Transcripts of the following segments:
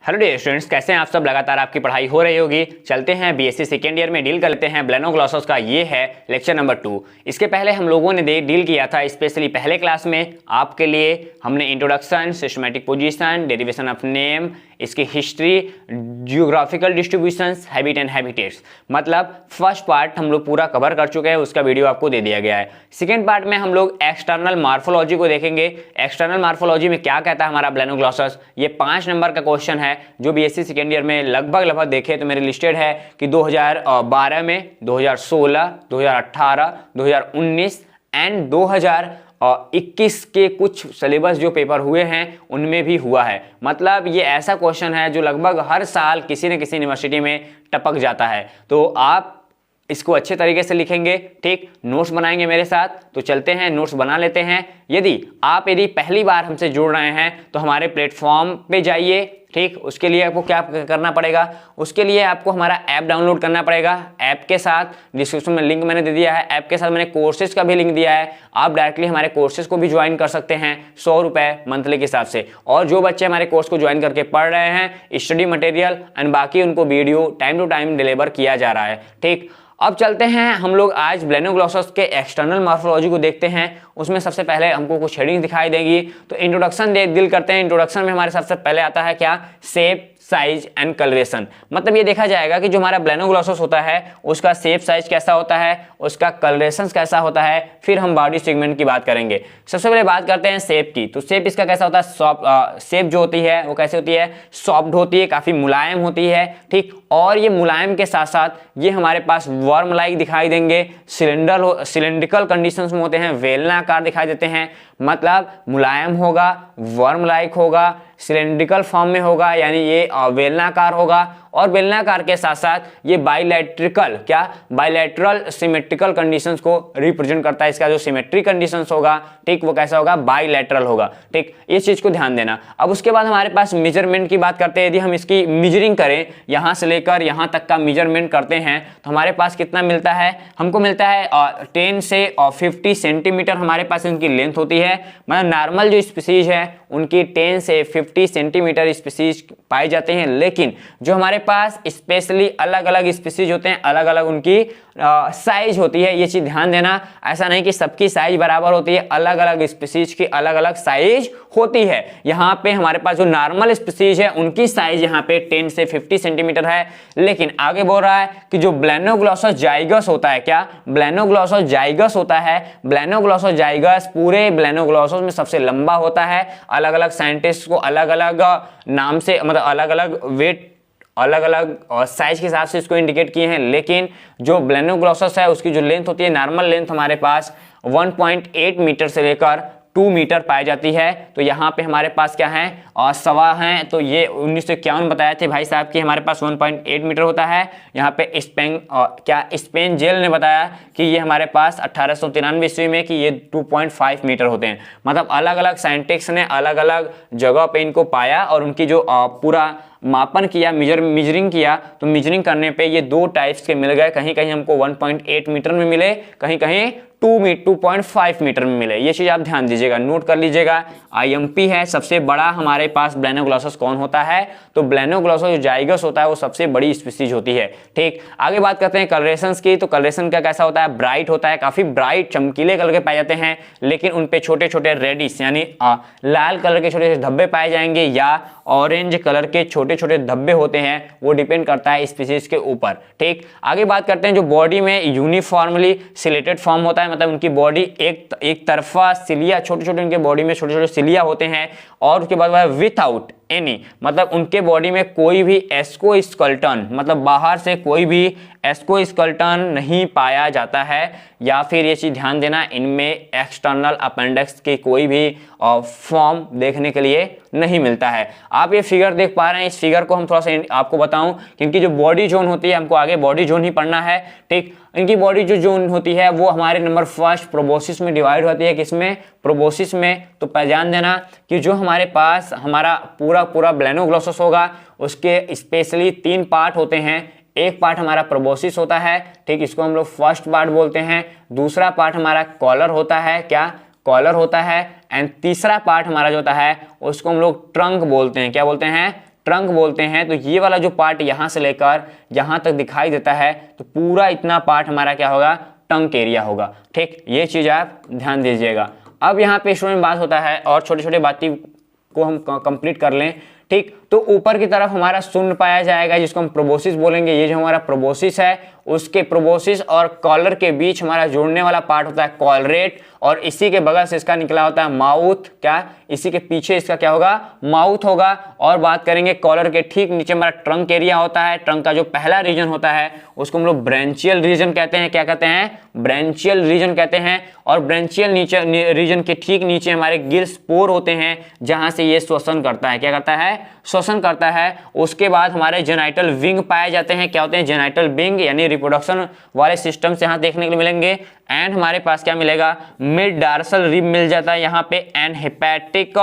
Hello dear students, कैसे हैं आप सब। लगातार आपकी पढ़ाई हो रही होगी। चलते हैं बीएससी सेकेंड ईयर में डील कर लेते हैं ब्लेनोग्लॉसस का। ये है लेक्चर नंबर 2। इसके पहले हम लोगों ने डील किया था स्पेशली पहले क्लास में आपके लिए। हमने introduction, systematic position, derivation of name, इसकी history, geographical distributions, habit and habitats, मतलब फर्स्ट पार्ट हम लोग पूरा कवर कर चुके हैं। उसका वीडियो आपको दे दिया गया है। सेकेंड पार्ट में हम लोग एक्सटर्नल मार्फोलॉजी को देखेंगे। एक्सटर्नल मार्फोलॉजी में क्या कहता है हमारा ब्लेनोग्लॉसस, ये 5 नंबर का क्वेश्चन है जो बीएससी सेकेंड ईयर में लगभग देखे तो मेरे लिस्टेड है कि 2012 में, 2016, 2018, 2019 एंड 2021 के कुछ सिलेबस जो पेपर हुए हैं उनमें भी हुआ है। मतलब ये ऐसा क्वेश्चन है जो लगभग हर साल किसी न किसी यूनिवर्सिटी में टपक जाता है। तो आप इसको अच्छे तरीके से लिखेंगे, ठीक, नोट्स बनाएंगे मेरे साथ। तो चलते हैं, नोट्स बना लेते हैं। यदि पहली बार हमसे जुड़ रहे हैं तो हमारे प्लेटफॉर्म पे जाइए, ठीक। उसके लिए आपको क्या करना पड़ेगा, उसके लिए आपको हमारा ऐप डाउनलोड करना पड़ेगा। ऐप के साथ डिस्क्रिप्शन में लिंक मैंने दे दिया है। ऐप के साथ मैंने कोर्सेज का भी लिंक दिया है। आप डायरेक्टली हमारे कोर्सेज को भी ज्वाइन कर सकते हैं 100 रुपये मंथली के हिसाब से। और जो बच्चे हमारे कोर्स को ज्वाइन करके पढ़ रहे हैं, स्टडी मटेरियल एंड बाकी उनको video time to time deliver किया जा रहा है, ठीक। अब चलते हैं हम लोग आज ब्लेनोग्लॉसस के एक्सटर्नल मॉर्फोलॉजी को देखते हैं। उसमें सबसे पहले हमको कुछ हेडिंग दिखाई देगी। तो इंट्रोडक्शन डील करते हैं। इंट्रोडक्शन में हमारे सबसे पहले आता है क्या, शेप, साइज एंड कलरेशन। मतलब ये देखा जाएगा कि जो हमारा ब्लेनोग्लॉसस होता है उसका शेप साइज कैसा होता है, उसका कलरेशन कैसा होता है। फिर हम बॉडी सेगमेंट की बात करेंगे। सबसे पहले बात करते हैं शेप की। तो शेप इसका कैसा होता है, सॉफ्ट शेप जो होती है वो कैसे होती है, सॉफ्ट होती है, काफी मुलायम होती है, ठीक। और ये मुलायम के साथ साथ ये हमारे पास वर्म लाइक दिखाई देंगे, सिलेंड्रिकल कंडीशंस में होते हैं, वेलनाकार दिखाई देते हैं। मतलब मुलायम होगा, वर्म लाइक होगा, सिलेंड्रिकल फॉर्म में होगा, यानी ये बेलनाकार होगा। और बेलनाकार के साथ साथ ये बाइलैटरल सिमेट्रिकल कंडीशंस को रिप्रेजेंट करता है। इसका जो सिमेट्री कंडीशंस होगा, ठीक, वो कैसा होगा, बाइलैटरल होगा, ठीक। इस चीज को ध्यान देना। अब उसके बाद हमारे पास मेजरमेंट की बात करते हैं। यदि हम इसकी मेजरिंग करें, यहां से लेकर यहां तक का मेजरमेंट करते हैं तो हमारे पास कितना मिलता है, हमको मिलता है 10 से 50 सेंटीमीटर हमारे पास इनकी लेंथ होती है। मतलब नॉर्मल जो स्पीसीज है उनकी 10 से 50 सेंटीमीटर स्पीसीज पाए जाते हैं। लेकिन जो हमारे पास स्पेशली अलग अलग स्पीसीज होते हैं, अलग अलग उनकी साइज होती है। ये चीज ध्यान देना, ऐसा नहीं कि सबकी साइज बराबर होती है, अलग अलग स्पीसीज की अलग अलग साइज होती है। यहाँ पे हमारे पास जो नॉर्मल स्पीसीज है उनकी साइज यहाँ पे 10 से 50 सेंटीमीटर है। लेकिन आगे बोल रहा है कि जो ब्लेनोग्लॉसस जाइगस होता है, क्या ब्लेनोग्लॉसस जाइगस होता है, ब्लेनोग्लॉसस जाइगस पूरे ब्लेनोग्लॉसस में सबसे लंबा होता है। अलग अलग साइंटिस्ट को अलग अलग नाम से, मतलब अलग अलग वेट, अलग अलग साइज के हिसाब से इसको इंडिकेट किए हैं। लेकिन जो ब्लेनोग्लॉसस है उसकी जो लेंथ होती है, नॉर्मल लेंथ हमारे पास 1.8 मीटर से लेकर 2 मीटर पाई जाती है। तो यहाँ पे हमारे पास क्या है, सवा हैं। तो ये 1951 बताए थे भाई साहब कि हमारे पास 1.8 मीटर होता है। यहाँ पे स्पेन जेल ने बताया कि ये हमारे पास 1893 ईस्वी में कि ये 2.5 मीटर होते हैं। मतलब अलग अलग साइंटिस्ट ने अलग अलग जगह पे इनको पाया और उनकी जो पूरा मापन किया, मेजरिंग किया। तो मेजरिंग करने पे ये 2 टाइप्स के मिल गए। कहीं कहीं हमको 1.8 मीटर में मिले, कहीं कहीं 2.5 मीटर में मिले। ये चीज आप ध्यान दीजिएगा, नोट कर लीजिएगा। आईएमपी है सबसे बड़ा हमारे पास ब्लेनोग्लॉसस कौन होता है, तो ब्लेनोग्लॉसस जो जाइगस होता है वो सबसे बड़ी स्पीसीज होती है, ठीक। आगे बात करते हैं कलरेशंस की। तो कलरेशन का कैसा होता है, ब्राइट होता है, काफी ब्राइट चमकीले कलर के पाए जाते हैं। लेकिन उनपे छोटे छोटे रेडिश यानी लाल कलर के छोटे छोटे धब्बे पाए जाएंगे या ऑरेंज कलर के छोटे छोटे धब्बे होते हैं। वो डिपेंड करता है स्पीसीज के ऊपर, ठीक। आगे बात करते हैं जो बॉडी में यूनिफॉर्मली सिलेटेड फॉर्म होता है। मतलब उनकी बॉडी एक तरफा सिलिया, छोटे छोटे उनके बॉडी में छोटे छोटे सिलिया होते हैं। और उसके बाद विथआउट एनी, मतलब उनके बॉडी में कोई भी एस्कोस्केलेटन, मतलब बाहर से कोई भी एस्कोस्केलेटन नहीं पाया जाता है। या फिर ये चीज ध्यान देना, इनमें एक्सटर्नल अपेंडिक्स के कोई भी फॉर्म देखने के लिए नहीं मिलता है। आप ये फिगर देख पा रहे हैं। इस फिगर को हम थोड़ा सा आपको बताऊं कि इनकी जो बॉडी जोन होती है, हमको आगे बॉडी जोन ही पढ़ना है, ठीक। इनकी बॉडी जो जोन होती है वो हमारे नंबर फर्स्ट प्रोबोसिस में डिवाइड होती है। किसमें, प्रोबोसिस में। तो पहचान देना कि जो हमारे पास हमारा पूरा ब्लेनोग्लॉसस होगा उसके स्पेशली 3 पार्ट होते हैं। एक पार्ट हमारा प्रोबोसिस होता है, ठीक, इसको हम लोग फर्स्ट पार्ट बोलते हैं। दूसरा पार्ट हमारा कॉलर होता है, क्या, कॉलर होता है। एंड तीसरा पार्ट हमारा जो होता है उसको हम लोग ट्रंक बोलते हैं। क्या बोलते हैं, ट्रंक बोलते हैं। तो ये वाला जो पार्ट यहाँ से लेकर यहाँ तक दिखाई देता है तो पूरा इतना पार्ट हमारा क्या होगा, ट्रंक एरिया होगा। ठीक, ये चीज़ आप ध्यान दीजिएगा। अब यहाँ पे स्टूडेंट बात होता है और छोटे छोटे बातें को हम कंप्लीट कर लें। ठीक, तो ऊपर की तरफ हमारा शून्य पाया जाएगा जिसको हम प्रोबोसिस बोलेंगे। ये जो हमारा प्रोबोसिस है उसके प्रोबोसिस और कॉलर के बीच हमारा जोड़ने वाला पार्ट होता है कॉलरेट, और इसी के बगल से इसका निकला होता है माउथ। क्या, इसी के पीछे इसका क्या होगा, माउथ होगा। और बात करेंगे कॉलर के ठीक नीचे हमारा ट्रंक एरिया होता है। ट्रंक का जो पहला रीजन होता है उसको हम लोग ब्रांचियल रीजन कहते हैं। क्या कहते हैं, ब्रांचियल रीजन कहते हैं। और ब्रांचियल नीचे रीजन के ठीक नीचे हमारे गिल्स पोर होते हैं जहां से ये श्वसन करता है। क्या करता है, श्वसन करता है। उसके बाद हमारे जेनाइटल विंग पाए जाते हैं। क्या होते हैं, जेनाइटल विंग, यानी रिप्रोडक्शन वाले सिस्टम से यहाँ देखने को मिलेंगे। एंड हमारे पास क्या मिलेगा, मिड डार्सल रिब मिल जाता है यहाँ पे। एंड हिपैटिक,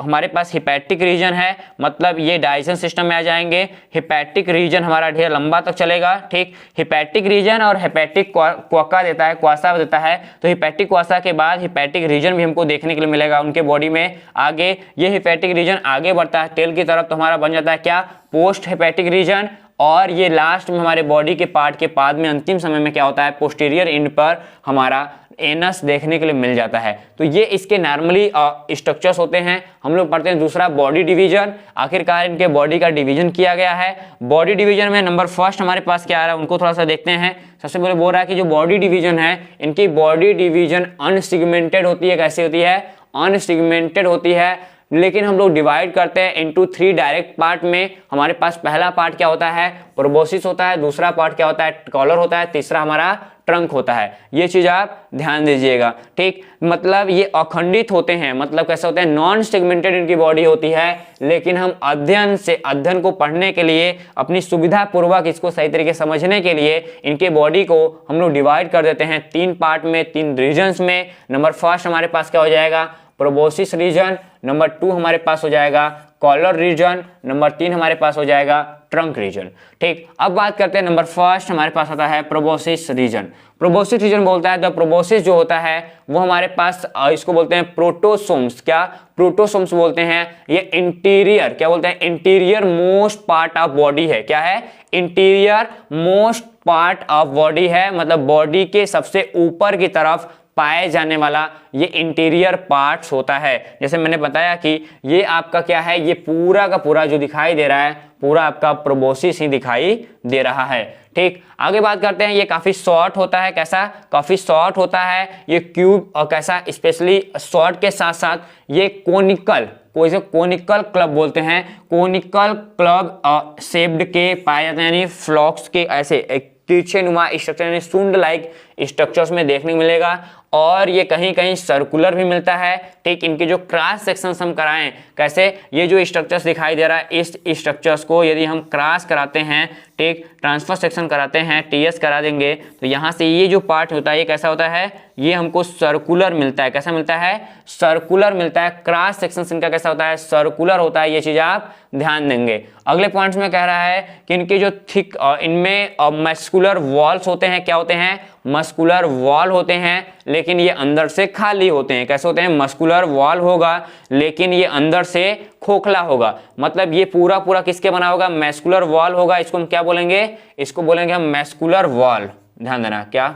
हमारे पास हिपैटिक रीजन है, मतलब ये डाइजेशन सिस्टम में आ जाएंगे। हिपैटिक रीजन हमारा ढेर लंबा तक चलेगा। ठीक, हिपैटिक रीजन और हिपैटिक क्वाका देता है, क्वासा देता है। तो हिपैटिक क्वासा के बाद हिपैटिक रीजन भी हमको देखने के लिए मिलेगा उनके बॉडी में। आगे ये हिपैटिक रीजन आगे बढ़ता है टेल की तरफ तो हमारा बन जाता है क्या, पोस्ट हिपैटिक रीजन। और ये लास्ट में हमारे बॉडी के पार्ट के बाद में अंतिम समय में क्या होता है, पोस्टीरियर एंड पर हमारा एनस देखने के लिए मिल जाता है। तो ये इसके नॉर्मली स्ट्रक्चर्स होते हैं। हम लोग पढ़ते हैं दूसरा बॉडी डिवीजन। आखिरकार इनके बॉडी का डिवीजन किया गया है। बॉडी डिवीजन में नंबर फर्स्ट हमारे पास क्या आ रहा है उनको थोड़ा सा देखते हैं। सबसे पहले बोल रहा है कि जो बॉडी डिवीजन है इनकी बॉडी डिवीजन अनसेगमेंटेड होती है। कैसे होती है, अनसेगमेंटेड होती है। लेकिन हम लोग डिवाइड करते हैं इनटू 3 डायरेक्ट पार्ट में। हमारे पास पहला पार्ट क्या होता है, प्रोबोसिस होता है। दूसरा पार्ट क्या होता है, कॉलर होता है। तीसरा हमारा ट्रंक होता है। ये चीज आप ध्यान दीजिएगा। ठीक, मतलब ये अखंडित होते हैं, मतलब कैसे होते हैं, नॉन सेगमेंटेड इनकी बॉडी होती है। लेकिन हम अध्ययन को पढ़ने के लिए, अपनी सुविधा पूर्वक इसको सही तरीके समझने के लिए इनके बॉडी को हम लोग डिवाइड कर देते हैं 3 पार्ट में, 3 रीजन्स में। नंबर फर्स्ट हमारे पास क्या हो जाएगा, प्रोबोसिस रीजन। नंबर 2 हमारे पास हो जाएगा कॉलर रीजन। नंबर 3 हमारे पास हो जाएगा ट्रंक रीजन। ठीक, अब बात करते हैं नंबर फर्स्ट हमारे पास आता है प्रोबोसिस रीजन। प्रोबोसिस रीजन बोलता है, द प्रोबोसिस जो होता है वो हमारे पास इसको बोलते हैं प्रोटोसोम्स। क्या, प्रोटोसोम्स बोलते हैं। ये इंटीरियर, क्या बोलते हैं, interior most part of body है। क्या है, interior most part of body है, मतलब बॉडी के सबसे ऊपर की तरफ पाए जाने वाला ये इंटीरियर पार्ट्स होता है। जैसे मैंने बताया कि ये आपका क्या है, ये पूरा का पूरा जो दिखाई दे रहा है पूरा आपका प्रोबोसिस ही दिखाई दे रहा है। ठीक, आगे बात करते हैं। ये काफी शॉर्ट होता है। कैसा, काफी शॉर्ट होता है। ये क्यूब और कैसा, स्पेशली शॉर्ट के साथ साथ ये कोनिकल, कोई से कोनिकल क्लब बोलते हैं, कोनिकल क्लब शेप्ड के पाए जाते हैं, यानी फ्लॉक्स के ऐसे एक तिरछे नुमा स्ट्रक्चर यानी सुंड लाइक स्ट्रक्चर्स में देखने को मिलेगा। और ये कहीं कहीं सर्कुलर भी मिलता है। ठीक, इनके जो क्रॉस सेक्शंस हम कराएं, कैसे, ये जो स्ट्रक्चर्स दिखाई दे रहा है इस स्ट्रक्चर्स को यदि हम क्रॉस कराते हैं, ठीक, ट्रांसफर सेक्शन कराते हैं, टीएस करा देंगे तो यहाँ से ये जो पार्ट होता है ये कैसा होता है, ये हमको सर्कुलर मिलता है। कैसा मिलता है, सर्कुलर मिलता है। क्रॉस सेक्शन इनका कैसा होता है, सर्कुलर होता है। ये चीज आप ध्यान देंगे। अगले पॉइंट्स में कह रहा है कि इनके जो थिक इनमें मस्कुलर वॉल्स होते हैं। क्या होते हैं, मस्कुलर वॉल होते हैं, लेकिन ये अंदर से खाली होते हैं। कैसे होते हैं, मस्कुलर वॉल होगा लेकिन ये अंदर से खोखला होगा। मतलब ये पूरा पूरा किसके बना होगा, मस्कुलर वॉल होगा। इसको हम क्या बोलेंगे, इसको बोलेंगे हम मस्कुलर वॉल। ध्यान देना, क्या,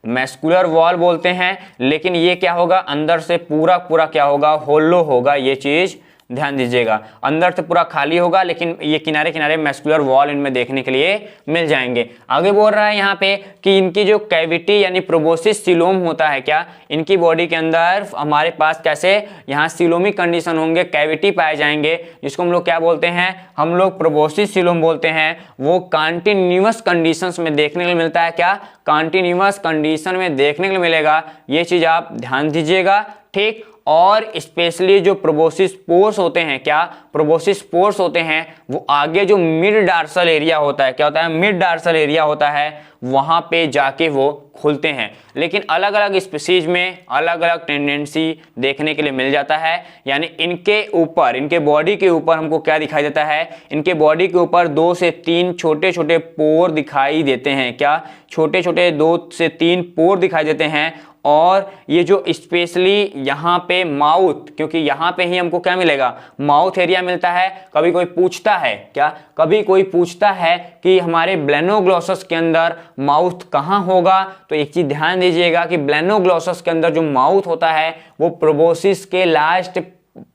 मस्कुलर वॉल बोलते हैं। लेकिन ये क्या होगा, अंदर से पूरा पूरा क्या होगा, होलो होगा। ये चीज ध्यान दीजिएगा, अंदर से पूरा खाली होगा लेकिन ये किनारे किनारे मस्कुलर वॉल इनमें देखने के लिए मिल जाएंगे। आगे बोल रहा है यहाँ पे कि इनकी जो कैविटी यानी प्रोबोसिस सिलोम होता है, क्या, इनकी बॉडी के अंदर हमारे पास कैसे यहाँ सिलोमिक कंडीशन होंगे, कैविटी पाए जाएंगे, जिसको हम लोग क्या बोलते हैं, हम लोग प्रोबोसिस सिलोम बोलते हैं। वो कॉन्टिन्यूअस कंडीशंस में देखने के लिए मिलता है। क्या, कॉन्टिन्यूअस कंडीशन में देखने के लिए मिलेगा। ये चीज आप ध्यान दीजिएगा। ठीक, और स्पेशली जो प्रोबोसिस पोर्स होते हैं, क्या, प्रोबोसिस पोर्स होते हैं वो आगे जो मिड डार्सल एरिया होता है, क्या होता है, मिड डार्सल एरिया होता है, वहां पे जाके वो खुलते हैं। लेकिन अलग अलग स्पीसीज में अलग अलग टेंडेंसी देखने के लिए मिल जाता है। यानी इनके ऊपर, इनके बॉडी के ऊपर हमको क्या दिखाई देता है, इनके बॉडी के ऊपर 2 से 3 छोटे छोटे पोर दिखाई देते हैं। क्या, छोटे छोटे 2 से 3 पोर दिखाई देते हैं। और ये जो स्पेशली यहाँ पे माउथ, क्योंकि यहाँ पे ही हमको क्या मिलेगा, माउथ एरिया मिलता है। कभी कोई पूछता है क्या, कभी कोई पूछता है कि हमारे ब्लेनोग्लॉसस के अंदर माउथ कहाँ होगा, तो एक चीज ध्यान दीजिएगा कि ब्लेनोग्लॉसस के अंदर जो माउथ होता है वो प्रोबोसिस के लास्ट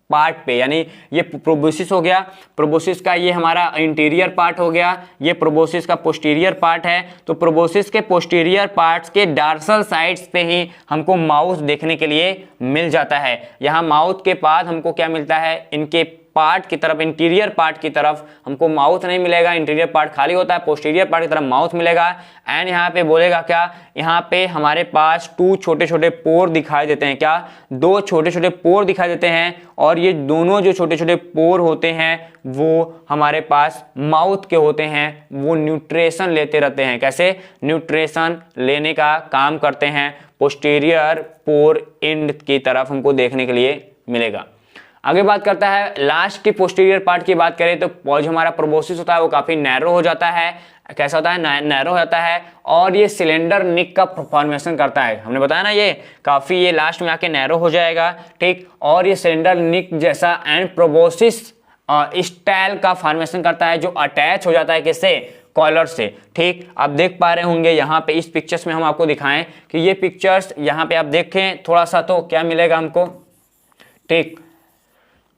पार्ट पे, यानी ये प्रोबोसिस हो गया, प्रोबोसिस का ये हमारा इंटीरियर पार्ट हो गया, ये प्रोबोसिस का पोस्टीरियर पार्ट है। तो प्रोबोसिस के पोस्टीरियर पार्ट्स के डार्सल साइड्स पे ही हमको माउथ देखने के लिए मिल जाता है। यहाँ माउथ के बाद हमको क्या मिलता है, इनके पार्ट की तरफ, इंटीरियर पार्ट की तरफ हमको माउथ नहीं मिलेगा, इंटीरियर पार्ट खाली होता है, पोस्टीरियर पार्ट की तरफ माउथ मिलेगा। एंड यहाँ पे बोलेगा क्या, यहाँ पे हमारे पास 2 छोटे छोटे पोर दिखाई देते हैं, क्या 2 छोटे छोटे पोर दिखाई देते हैं, और ये दोनों जो छोटे छोटे पोर होते हैं वो हमारे पास माउथ के होते हैं, वो न्यूट्रिशन लेते रहते हैं। कैसे, न्यूट्रिशन लेने का काम करते हैं, पोस्टीरियर पोर एंड की तरफ हमको देखने के लिए मिलेगा। आगे बात करता है लास्ट की पोस्टीरियर पार्ट की बात करें तो जो हमारा प्रोबोसिस होता है वो काफी नैरो हो जाता है। कैसा होता है, नैरो हो जाता है, और ये सिलेंडर निक का फॉर्मेशन करता है। हमने बताया ना ये काफी, ये लास्ट में आके नैरो हो जाएगा, ठीक, और ये सिलेंडर निक जैसा एंड प्रोबोसिस स्टाइल का फॉर्मेशन करता है, जो अटैच हो जाता है किससे, कॉलर से। ठीक, आप देख पा रहे होंगे यहाँ पे इस पिक्चर्स में हम आपको दिखाएं कि ये पिक्चर्स यहाँ पे आप देखें थोड़ा सा तो क्या मिलेगा हमको, ठीक,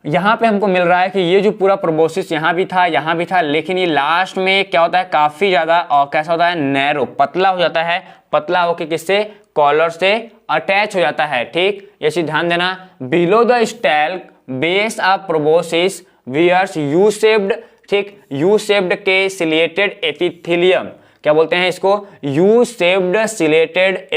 यहाँ पे हमको मिल रहा है कि ये जो पूरा प्रोबोसिस यहाँ भी था, लेकिन ये लास्ट में क्या होता है, काफी ज्यादा और कैसा होता है, नैरो, पतला हो जाता है, पतला होके किससे, कॉलर से अटैच हो जाता है। ठीक, ये चीज ध्यान देना। Below the stalk base of proboscis bears U shaped, ठीक, यू शेप्ड के सिलेटेड एपिथेलियम, क्या बोलते हैं इसको, यू शेप्ड सिलेटेड,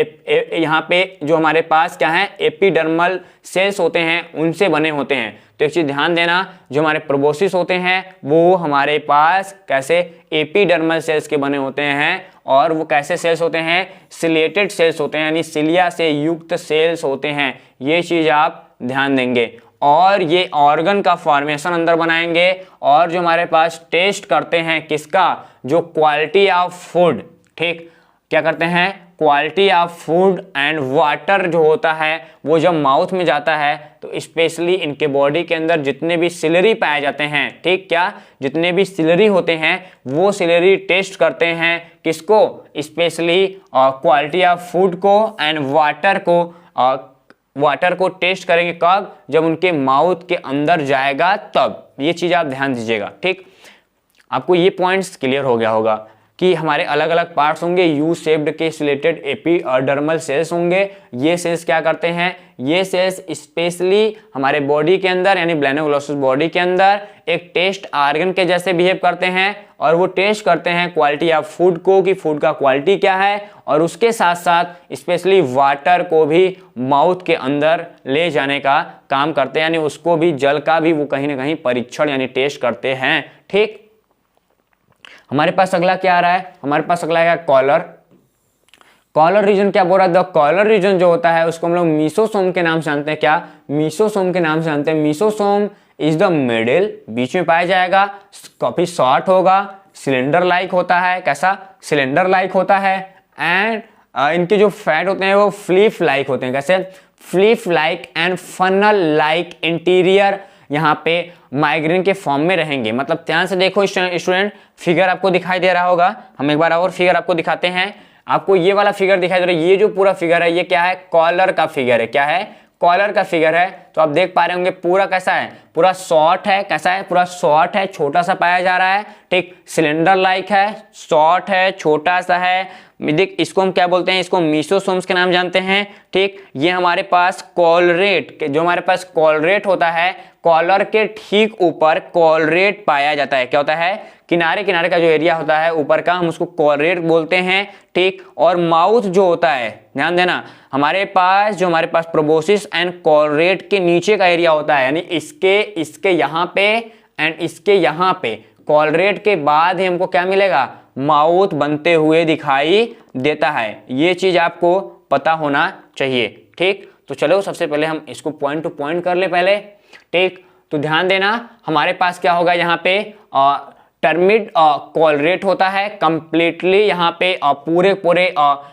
यहाँ पे जो हमारे पास क्या है, एपिडर्मल सेल्स होते हैं, उनसे बने होते हैं। तो एक चीज ध्यान देना, जो हमारे प्रोबोसिस होते हैं वो हमारे पास कैसे, एपिडर्मल सेल्स के बने होते हैं, और वो कैसे सेल्स होते हैं, सिलेटेड सेल्स होते हैं, यानी सिलिया से युक्त सेल्स होते हैं। ये चीज आप ध्यान देंगे, और ये ऑर्गन का फॉर्मेशन अंदर बनाएंगे, और जो हमारे पास टेस्ट करते हैं किसका, जो क्वालिटी ऑफ फूड, ठीक, क्या करते हैं, quality of food and water जो होता है वो जब माउथ में जाता है तो स्पेशली इनके बॉडी के अंदर जितने भी सिलरी पाए जाते हैं, ठीक, क्या जितने भी सिलरी होते हैं वो सिलरी टेस्ट करते हैं किसको, स्पेशली क्वालिटी ऑफ फूड को एंड वाटर को टेस्ट करेंगे कब, जब उनके माउथ के अंदर जाएगा तब। ये चीज आप ध्यान दीजिएगा। ठीक, आपको ये पॉइंट्स क्लियर हो गया होगा कि हमारे अलग अलग पार्ट्स होंगे, यू शेप्ड के सिलेटेड एपिडर्मल सेल्स होंगे। ये सेल्स क्या करते हैं, ये सेल्स स्पेशली हमारे बॉडी के अंदर यानी ब्लेनोग्लॉसस बॉडी के अंदर एक टेस्ट ऑर्गन के जैसे बिहेव करते हैं, और वो टेस्ट करते हैं क्वालिटी ऑफ फूड को कि फूड का क्वालिटी क्या है, और उसके साथ साथ स्पेशली वाटर को भी माउथ के अंदर ले जाने का काम करते हैं, यानी उसको भी, जल का भी वो कहीं ना कहीं परीक्षण यानी टेस्ट करते हैं। ठीक, हमारे पास अगला क्या आ रहा है, हमारे पास अगला है कॉलर। कॉलर रीजन क्या बोल रहा है, द कॉलर रीजन जो होता है उसको हम लोग मीसोसोम के नाम से जानते हैं। क्या, मीसोसोम के नाम से जानते हैं। मीसोसोम इज द मिडिल, बीच में पाया जाएगा, काफी शॉर्ट होगा, सिलेंडर लाइक होता है। कैसा, सिलेंडर लाइक होता है, एंड इनके जो फैट होते हैं वो फ्लिप लाइक होते हैं। कैसे, flip like and funnel like interior यहाँ पे माइग्रेन के फॉर्म में रहेंगे। मतलब ध्यान से देखो स्टूडेंट, फिगर आपको दिखाई दे रहा होगा, हम एक बार और फिगर आपको दिखाते हैं। आपको ये वाला फिगर दिखाई दे रहा है, ये जो पूरा फिगर है ये क्या है, कॉलर का फिगर है। क्या है, कॉलर का फिगर है। तो आप देख पा रहे होंगे पूरा कैसा है, पूरा शॉर्ट है। कैसा है, पूरा शॉर्ट है, छोटा सा पाया जा रहा है। ठीक, सिलेंडर लाइक है, शॉर्ट है, छोटा सा है। देख, इसको हम क्या बोलते हैं, इसको मीसोसोम्स के नाम जानते हैं। ठीक, ये हमारे पास कॉलरेट, जो हमारे पास कॉलरेट होता है, कॉलर के ठीक ऊपर कॉलरेट पाया जाता है। क्या होता है, किनारे किनारे का जो एरिया होता है ऊपर का, हम उसको कॉलरेट बोलते हैं। ठीक, और माउथ जो होता है, ध्यान देना, हमारे पास प्रोबोसिस एंड कॉलरेट के नीचे का एरिया होता है, यानी इसके यहाँ पे एंड इसके यहाँ पे, कॉलरेट के बाद ही हमको क्या मिलेगा, माउथ बनते हुए दिखाई देता है। ये चीज आपको पता होना चाहिए। ठीक, तो चलो सबसे पहले हम इसको पॉइंट टू पॉइंट कर ले पहले। ठीक, तो ध्यान देना, हमारे पास क्या होगा यहाँ पे, टर्मिड कॉलरेट होता है कंप्लीटली यहाँ पे पूरे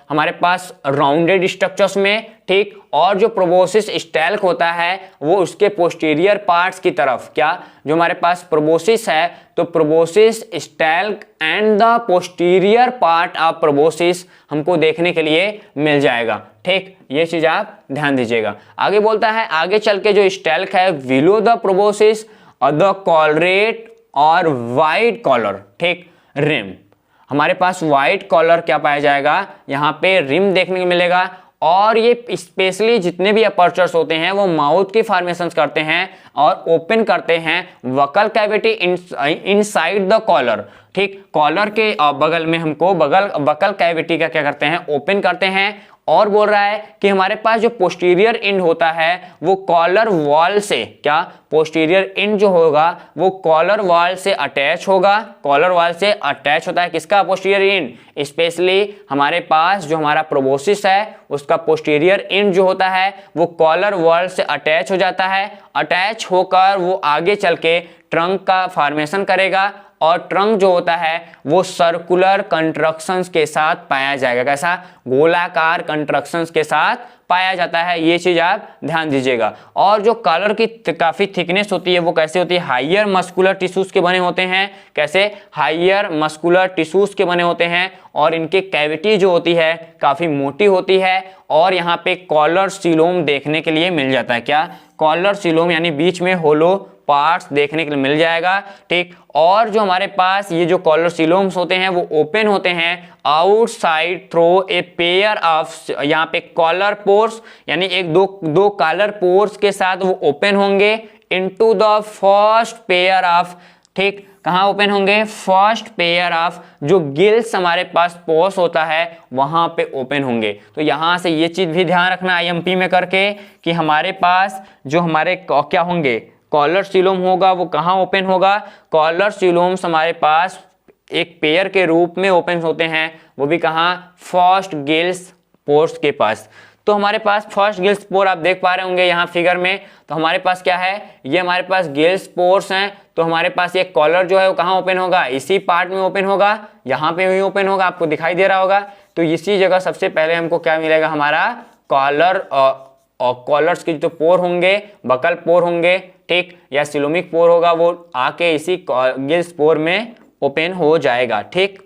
हमारे पास राउंडेड स्ट्रक्चर्स में। ठीक। और जो प्रोबोसिस स्टैल्क होता है वो उसके पोस्टीरियर पार्ट्स की तरफ, क्या जो हमारे पास प्रोबोसिस है तो proboscis stalk and the posterior part of proboscis हमको देखने के लिए मिल जाएगा, ठीक। ये चीज आप ध्यान दीजिएगा। आगे बोलता है, आगे चल के जो स्टैल्क है बिलो द प्रोबोसिस और द कॉलरेट और वाइट कॉलर, ठीक, रिम। हमारे पास वाइट कॉलर क्या पाया जाएगा, यहाँ पे रिम देखने को मिलेगा। और ये स्पेशली जितने भी अपर्चर्स होते हैं वो माउथ की फॉर्मेशंस करते हैं और ओपन करते हैं वकल कैविटी इनसाइड द कॉलर, ठीक। कॉलर के बगल में हमको वकल कैविटी का क्या करते हैं, ओपन करते हैं। और बोल रहा है कि हमारे पास जो पोस्टीरियर एंड होता है वो कॉलर वॉल से, क्या पोस्टीरियर एंड जो होगा वो कॉलर वॉल से अटैच होगा। कॉलर वॉल से अटैच होता है किसका, पोस्टीरियर एंड। स्पेशली हमारे पास जो हमारा प्रोबोसिस है उसका पोस्टीरियर एंड जो होता है वो कॉलर वॉल से अटैच हो जाता है। अटैच होकर वो आगे चल के ट्रंक का फॉर्मेशन करेगा और ट्रंक जो होता है वो सर्कुलर कंट्रक्शंस के साथ पाया जाएगा। कैसा, गोलाकार कंट्रक्शंस के साथ पाया जाता है। ये चीज आप ध्यान दीजिएगा। और जो कॉलर की काफी थिकनेस होती है वो कैसे होती है, हाइयर मस्कुलर टिश्यूज के बने होते हैं। कैसे, हाइयर मस्कुलर टिश्यूज के बने होते हैं और इनके कैविटी जो होती है काफी मोटी होती है। और यहाँ पे कॉलर सीलोम देखने के लिए मिल जाता है। क्या, कॉलर सीलोम यानी बीच में होलो पार्ट्स देखने के लिए मिल जाएगा, ठीक। और जो हमारे पास ये जो कॉलर सीलोम्स होते हैं वो ओपन होते हैं outside through a pair of, यहाँ पे कॉलर पोर्स यानी एक दो कॉलर पोर्स के साथ वो ओपन होंगे into the first pair of, ठीक। कहाँ ओपन होंगे, फर्स्ट पेयर ऑफ जो गिल्स हमारे पास पोर्स होता है वहां पे ओपन होंगे। तो यहां से ये चीज भी ध्यान रखना आईएमपी में करके कि हमारे पास जो हमारे क्या होंगे, कॉलर सीलोम होगा वो कहाँ ओपन होगा, कॉलर सीलोम्स हमारे पास एक पेयर के रूप में ओपन होते हैं, वो भी कहाँ, फर्स्ट गिल्स पोर्स के पास। तो हमारे पास फर्स्ट गिल्स पोर आप देख पा रहे होंगे यहाँ फिगर में। तो हमारे पास क्या है, ये हमारे पास गिल्स पोर्स हैं। तो हमारे पास ये कॉलर जो है वो कहाँ ओपन होगा, इसी पार्ट में ओपन होगा, यहाँ पे भी ओपन होगा, आपको दिखाई दे रहा होगा। तो इसी जगह सबसे पहले हमको क्या मिलेगा, हमारा कॉलर और कॉलर्स के जो पोर होंगे, बकल पोर होंगे, ठीक, या सिलोमिक पोर होगा, वो आके इसी गिल्स पोर में ओपन हो जाएगा, ठीक।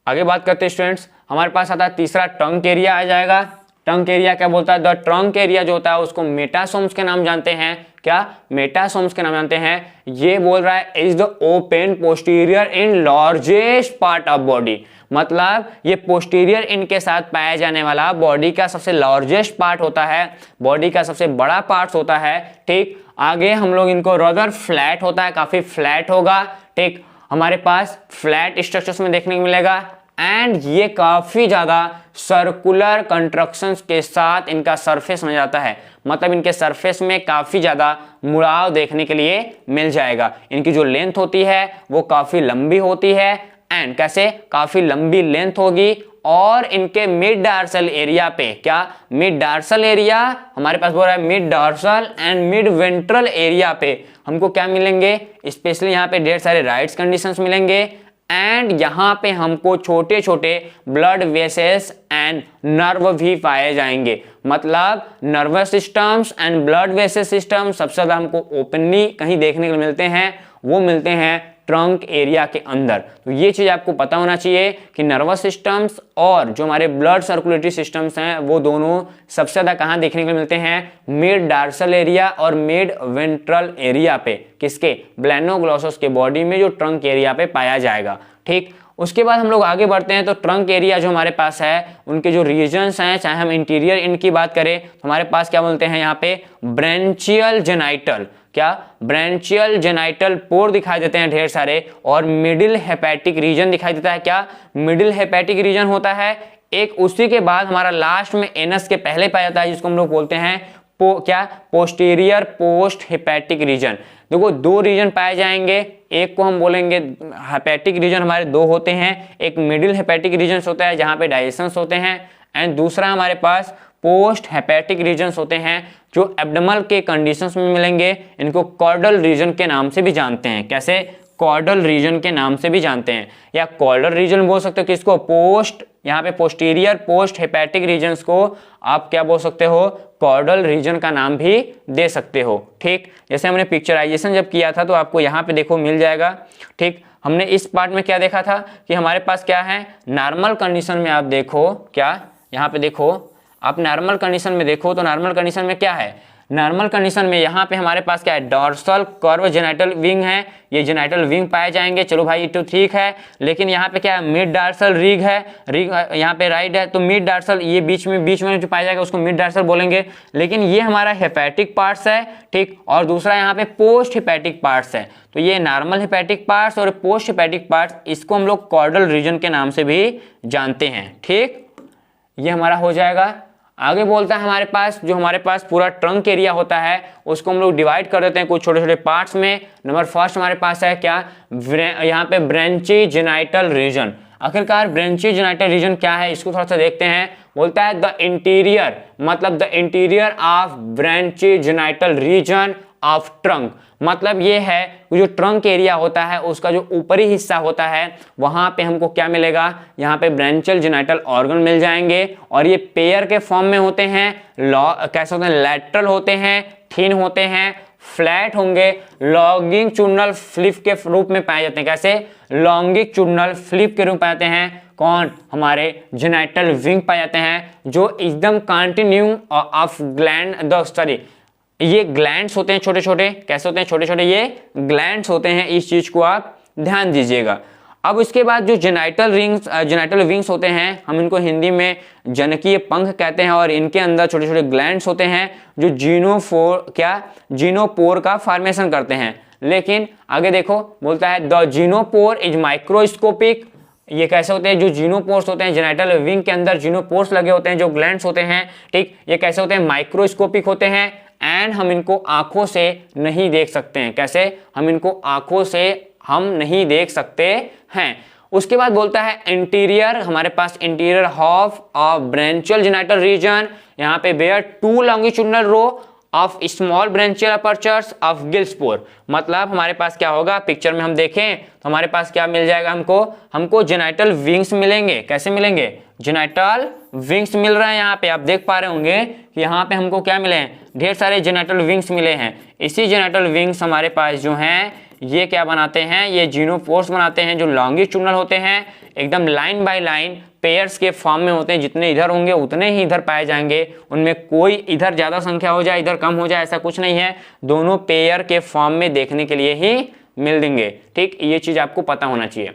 आगे बात करते हैं स्टूडेंट्स, हमारे पास आता है तीसरा ट्रंक एरिया आ जाएगा। ट्रंक एरिया क्या बोलता है, द ट्रंक एरिया जो होता है उसको मेटासोम्स के नाम जानते हैं। क्या, मेटासोम्स के नाम जानते हैं। ये बोल रहा है is the open posterior in largest part of body, मतलब ये पोस्टीरियर इनके साथ पाया जाने वाला बॉडी का सबसे लार्जेस्ट पार्ट होता है, बॉडी का सबसे बड़ा पार्ट होता है, ठीक। आगे हम लोग इनको रदर फ्लैट होता है, काफी फ्लैट होगा, ठीक। हमारे पास फ्लैट स्ट्रक्चर्स में देखने को मिलेगा। एंड ये काफी ज्यादा सर्कुलर कंट्रक्शंस के साथ इनका सरफेस में जाता है, मतलब इनके सरफेस में काफी ज्यादा मुड़ाव देखने के लिए मिल जाएगा। इनकी जो लेंथ होती है वो काफी लंबी होती है। एंड कैसे, काफी लंबी लेंथ होगी। और इनके मिड डार्सल एरिया पे, क्या, मिड डार्सल एरिया हमारे पास बोल रहा है, mid dorsal and mid ventral area पे हमको क्या मिलेंगे, स्पेशली यहाँ पे ढेर सारे राइट्स कंडीशंस मिलेंगे। एंड यहाँ पे हमको छोटे छोटे ब्लड वेसल्स एंड नर्व भी पाए जाएंगे, मतलब nervous systems and blood vessel system सबसे ज्यादा हमको ओपनली कहीं देखने को मिलते हैं, वो मिलते हैं ट्रंक एरिया के अंदर। तो ये चीज आपको पता होना चाहिए कि नर्वस सिस्टम्स और जो हमारे ब्लड सर्कुलेटरी सिस्टम्स हैं वो दोनों सबसे ज्यादा कहाँ देखने को मिलते हैं, मिड डार्सल एरिया और मिड वेंट्रल एरिया पे, किसके, ब्लैनोग्लॉसस के बॉडी में जो ट्रंक एरिया पे पाया जाएगा, ठीक। उसके बाद हम लोग आगे बढ़ते हैं तो ट्रंक एरिया जो हमारे पास है उनके जो रीजन्स हैं, चाहे हम इंटीरियर इनकी बात करें तो हमारे पास क्या बोलते हैं यहाँ पे, ब्रांचियल जेनाइटल, क्या, ब्रांचियल जेनाइटल पोर दिखाई देते हैं ढेर सारे। और मिडिल हेपेटिक रीजन दिखाई देता है। क्या, मिडिल हेपेटिक रीजन होता है एक, उसी के बाद हमारा लास्ट में एनस के पहले पाया जाता है जिसको हम लोग बोलते हैं क्या, पोस्टीरियर पोस्ट हेपेटिक रीजन। देखो दो रीजन पाए जाएंगे, एक को हम बोलेंगे हेपेटिक रीजन हमारे दो होते हैं, एक मिडिल हेपेटिक रीजन होता है जहां पे डाइजेशंस होते हैं, एंड दूसरा हमारे पास पोस्ट हेपेटिक रीजन्स होते हैं जो एब्डोमल के कंडीशंस में मिलेंगे। इनको कॉर्डल रीजन के नाम से भी जानते हैं। कैसे, कॉर्डल रीजन के नाम से भी जानते हैं, या कॉर्डल रीजन बोल सकते हो किसको, पोस्ट, यहाँ पे पोस्टीरियर पोस्ट हेपेटिक रीजन्स को आप क्या बोल सकते हो, कॉर्डल रीजन का नाम भी दे सकते हो। ठीक, जैसे हमने पिक्चराइजेशन जब किया था तो आपको यहाँ पे देखो मिल जाएगा। ठीक, हमने इस पार्ट में क्या देखा था कि हमारे पास क्या है, नॉर्मल कंडीशन में आप देखो, क्या यहाँ पे देखो, आप नॉर्मल कंडीशन में देखो तो नॉर्मल कंडीशन में क्या है, नॉर्मल कंडीशन में यहाँ पे हमारे पास क्या है, डॉर्सल कर्व जेनाइटल विंग है, ये जेनाइटल विंग पाए जाएंगे। चलो भाई तो ठीक है, लेकिन यहाँ पे क्या है, मिड डार्सल रिग है, रिग यहाँ पे राइट है, तो मिड डार्सल ये बीच में जो पाया जाएगा उसको मिड डार्सल बोलेंगे। लेकिन ये हमारा हेपेटिक पार्ट्स है, ठीक, और दूसरा यहाँ पे पोस्ट हेपेटिक पार्ट्स है। तो ये नॉर्मल हेपेटिक पार्ट्स और पोस्ट हेपेटिक पार्ट्स, इसको हम लोग कॉर्डल रीजन के नाम से भी जानते हैं। ठीक, ये हमारा हो जाएगा। आगे बोलता है हमारे पास, जो हमारे पास पूरा ट्रंक एरिया होता है उसको हम लोग डिवाइड कर देते हैं कुछ छोटे छोटे पार्ट्स में। नंबर फर्स्ट हमारे पास है क्या, यहाँ पे ब्रांची जेनाइटल रीजन। आखिरकार ब्रांची जेनाइटल रीजन क्या है, इसको थोड़ा सा देखते हैं। बोलता है द इंटीरियर, मतलब the interior of branchio genital region of trunk, मतलब ये है जो ट्रंक एरिया होता है उसका जो ऊपरी हिस्सा होता है वहां पे हमको क्या मिलेगा, यहाँ पे ब्रांचियल जेनाइटल ऑर्गन मिल जाएंगे, और ये पेयर के फॉर्म में होते हैं, कैसे होते हैं, लैटरल होते हैं, थिन होते हैं, फ्लैट होंगे, लॉन्गिट्यूडनल फ्लिप के रूप में पाए जाते हैं। कैसे, लॉन्गिट्यूडनल फ्लिप के रूप में पाए जाते हैं। कौन, हमारे जेनाइटल विंग पाए जाते हैं, जो एकदम continue of gland the sorry, ये ग्लैंड्स होते हैं छोटे छोटे, कैसे होते हैं, छोटे छोटे ये ग्लैंड्स होते हैं। इस चीज को आप ध्यान दीजिएगा। अब उसके बाद जो जेनाइटल विंग्स होते हैं, हम इनको हिंदी में जनकीय पंख कहते हैं, और इनके अंदर छोटे छोटे ग्लैंड्स होते हैं जो जीनोपोर का फॉर्मेशन करते हैं। लेकिन आगे देखो, बोलता है द जीनोपोर इज माइक्रोस्कोपिक। ये कैसे होते हैं, जो जीनोपोर्स होते हैं, जेनाइटल विंग के अंदर जीनोपोर्स लगे होते हैं, जो ग्लैंड्स होते हैं, ठीक, ये कैसे होते हैं, माइक्रोस्कोपिक होते हैं, एंड हम इनको आंखों से नहीं देख सकते हैं। कैसे, हम इनको आंखों से हम नहीं देख सकते हैं। उसके बाद बोलता है इंटीरियर, हमारे पास interior half of branchial genital region, यहाँ पे bear two longitudinal row of small branchial apertures of gill pore. मतलब हमारे पास क्या होगा, पिक्चर में हम देखें तो हमारे पास क्या मिल जाएगा, हमको जेनाइटल विंग्स मिलेंगे। कैसे मिलेंगे, जेनाइटल विंग्स मिल रहे हैं। यहाँ पे आप देख पा रहे होंगे कि यहाँ पे हमको क्या मिले हैं, ढेर सारे जेनाइटल विंग्स मिले हैं। इसी जेनाइटल विंग्स हमारे पास जो हैं ये क्या बनाते हैं, ये जीनोपोर्स बनाते हैं, जो लॉन्गिट्यूडनल होते हैं, एकदम लाइन बाय लाइन पेयर्स के फॉर्म में होते हैं। जितने इधर होंगे उतने ही इधर पाए जाएंगे, उनमें कोई इधर ज़्यादा संख्या हो जाए इधर कम हो जाए ऐसा कुछ नहीं है, दोनों पेयर के फॉर्म में देखने के लिए ही मिल देंगे। ठीक, ये चीज़ आपको पता होना चाहिए।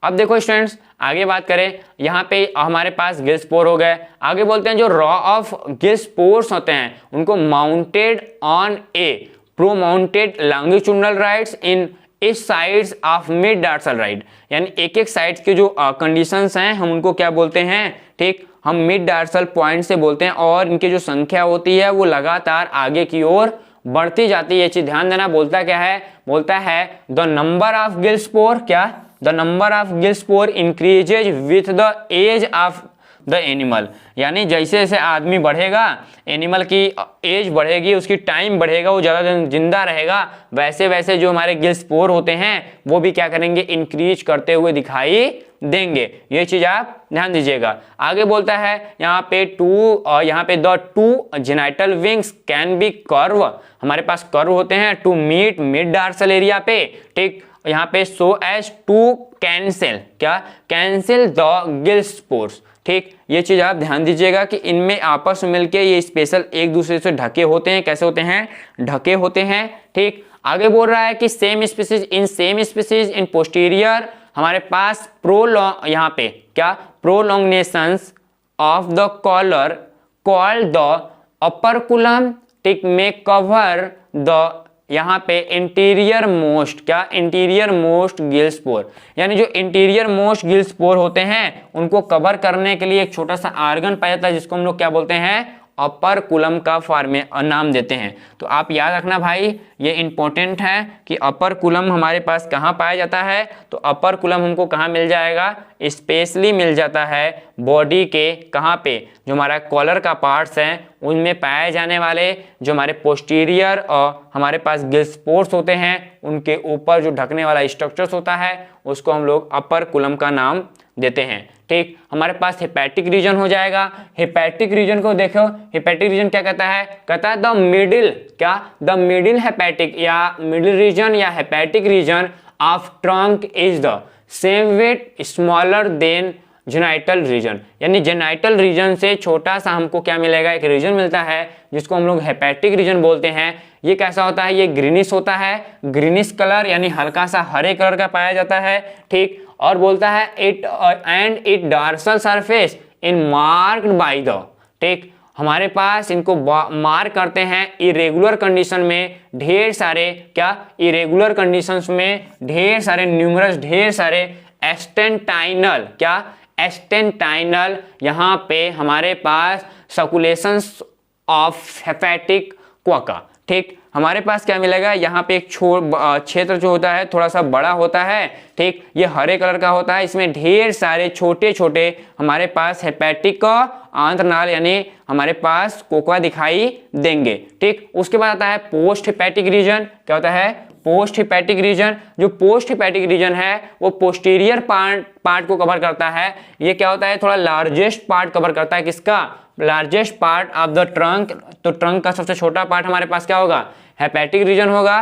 अब देखो स्टूडेंट्स, आगे बात करें, यहाँ पे हमारे पास गिल्सपोर हो गए। आगे बोलते हैं जो रॉ ऑफ गिल्सपोर्स होते हैं उनको mounted on a promounted longitudinal ridges in इस sides of mid dorsal ridge, यानी एक एक साइड्स के जो कंडीशंस हैं हम उनको क्या बोलते हैं, ठीक, हम मिड डार्सल पॉइंट से बोलते हैं, और इनकी जो संख्या होती है वो लगातार आगे की ओर बढ़ती जाती है। ये चीज ध्यान देना। बोलता क्या है, बोलता है द नंबर ऑफ गिल्सपोर, क्या, the number of gill pore increases with the age of the animal, यानी जैसे जैसे आदमी बढ़ेगा, एनिमल की एज बढ़ेगी, उसकी टाइम बढ़ेगा, वो ज़्यादा दिन जिंदा रहेगा, वैसे वैसे जो हमारे गिल्सपोर होते हैं वो भी क्या करेंगे, इंक्रीज करते हुए दिखाई देंगे। ये चीज आप ध्यान दीजिएगा। आगे बोलता है यहाँ पे the two genital wings can be curve, हमारे पास कर्व होते हैं to meet mid dorsal area पे, ठीक, यहाँ पे सो एज टू कैंसिल, क्या, कैंसिल द गिल्सपोर्स। ठीक, ये चीज आप ध्यान दीजिएगा कि इनमें आपस में मिलके ये स्पेशल एक दूसरे से ढके होते हैं। कैसे होते हैं, ढके होते हैं। ठीक, आगे बोल रहा है कि सेम स्पीसीज इन पोस्टीरियर, हमारे पास यहाँ पे क्या, prolongations of the collar called the operculum, ठीक, में कवर द यहाँ पे इंटीरियर मोस्ट, क्या, इंटीरियर मोस्ट गिल्सपोर, यानी जो इंटीरियर मोस्ट गिल्सपोर होते हैं उनको कवर करने के लिए एक छोटा सा आर्गन पाया जाता है जिसको हम लोग क्या बोलते हैं, अपर कुलम का नाम देते हैं। तो आप याद रखना भाई, ये इंपॉर्टेंट है कि अपर कुलम हमारे पास कहाँ पाया जाता है। तो अपर कुलम हमको कहाँ मिल जाएगा, स्पेशली मिल जाता है बॉडी के, कहाँ पे, जो हमारा कॉलर का पार्ट्स हैं उनमें पाए जाने वाले जो हमारे पोस्टीरियर और हमारे पास गिल स्पोर्स होते हैं उनके ऊपर जो ढकने वाला स्ट्रक्चर्स होता है उसको हम लोग अपर कुलम का नाम देते हैं। ठीक, हमारे पास हेपेटिक रीजन हो जाएगा। हेपेटिक रीजन को देखो, हेपेटिक रीजन क्या कहता है? कहता है द मिडिल, क्या? द मिडिल हेपेटिक या मिडिल रीजन या hepatic region of trunk is the same yet smaller than genital region, यानी जेनाइटल रीजन से छोटा सा हमको क्या मिलेगा? एक रीजन मिलता है जिसको हम लोग हेपेटिक रीजन बोलते हैं। ये कैसा होता है? ये ग्रीनिश होता है, ग्रीनिश कलर यानी हल्का सा हरे कलर का पाया जाता है। ठीक, और बोलता है it and it dorsal surface in marked by the, ठीक, हमारे पास इनको मार्क करते हैं इरेगुलर कंडीशन में ढेर सारे, क्या? इरेगुलर कंडीशंस में ढेर सारे न्यूमरस, ढेर सारे एस्टेंटाइनल, क्या? एस्टेंटाइनल यहाँ पे हमारे पास सर्कुलेशंस ऑफ हेपेटिक क्वाका। ठीक, हमारे पास क्या मिलेगा? यहाँ पे एक क्षेत्र जो होता है थोड़ा सा बड़ा होता है। ठीक, ये हरे कलर का होता है, इसमें ढेर सारे छोटे छोटे हमारे पास हेपेटिक आंत्रनाल यानी हमारे पास कोका दिखाई देंगे। ठीक, उसके बाद आता है पोस्ट हेपेटिक रीजन। क्या होता है? Post hepatic region. जो पोस्ट हेपेटिक रीजन है वो पोस्टीरियर पार्ट को कवर करता है। ये क्या होता है? थोड़ा लार्जेस्ट पार्ट कवर करता है। किसका? Largest part of the trunk. तो ट्रंक का सबसे छोटा पार्ट हमारे पास क्या होगा? हेपेटिक रीजन होगा।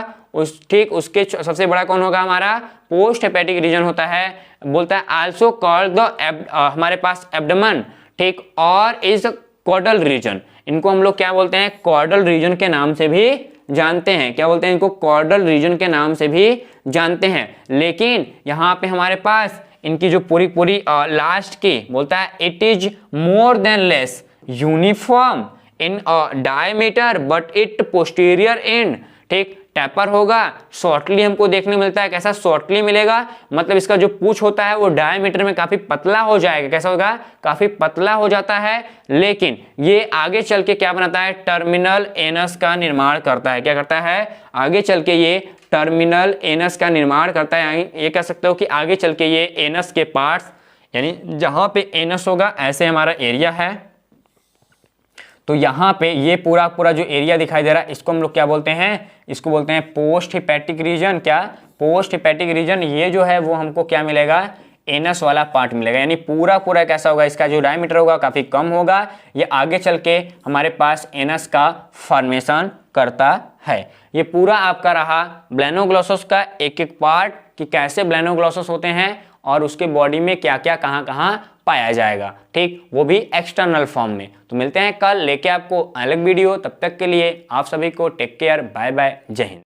ठीक, उसके सबसे बड़ा कौन होगा? हमारा पोस्ट हेपेटिक रीजन होता है। बोलता है आल्सो कॉल्ड द हमारे पास एब्डोमेन। ठीक, और इज कॉर्डल रीजन। इनको हम लोग क्या बोलते हैं? कॉर्डल रीजन के नाम से भी जानते हैं। क्या बोलते हैं इनको? कॉर्डल रीजन के नाम से भी जानते हैं। लेकिन यहाँ पे हमारे पास इनकी जो पूरी लास्ट की बोलता है it is more than less uniform in diameter but it posterior and, ठीक, टैपर होगा। शॉर्टली हमको देखने मिलता है। कैसा शॉर्टली मिलेगा? मतलब इसका जो पूंछ होता है वो डायमीटर में काफी पतला हो जाएगा। कैसा होगा? काफी पतला हो जाता है। लेकिन ये आगे चल के क्या बनाता है? टर्मिनल एनस का निर्माण करता है। क्या करता है? आगे चल के ये टर्मिनल एनस का निर्माण करता है। ये कह सकते हो कि आगे चल के ये एनस के पार्ट्स, यानी जहां पे एनस होगा ऐसे हमारा एरिया है, तो यहाँ पे ये पूरा जो एरिया दिखाई दे रहा है इसको हम लोग क्या बोलते हैं? इसको बोलते हैं पोस्ट हेपेटिक रीजन। क्या? Post hepatic region. ये जो है वो हमको क्या मिलेगा? एनस वाला पार्ट मिलेगा। यानी पूरा कैसा होगा? इसका जो डायमीटर होगा काफी कम होगा। ये आगे चल के हमारे पास एनस का फॉर्मेशन करता है। ये पूरा आपका रहा ब्लेनोग्लॉसस का एक एक पार्ट कि कैसे ब्लेनोग्लॉसस होते हैं और उसके बॉडी में क्या क्या कहाँ पाया जाएगा। ठीक, वो भी एक्सटर्नल फॉर्म में। तो मिलते हैं कल लेके आपको अलग वीडियो। तब तक के लिए आप सभी को टेक केयर, बाय बाय, जय हिंद।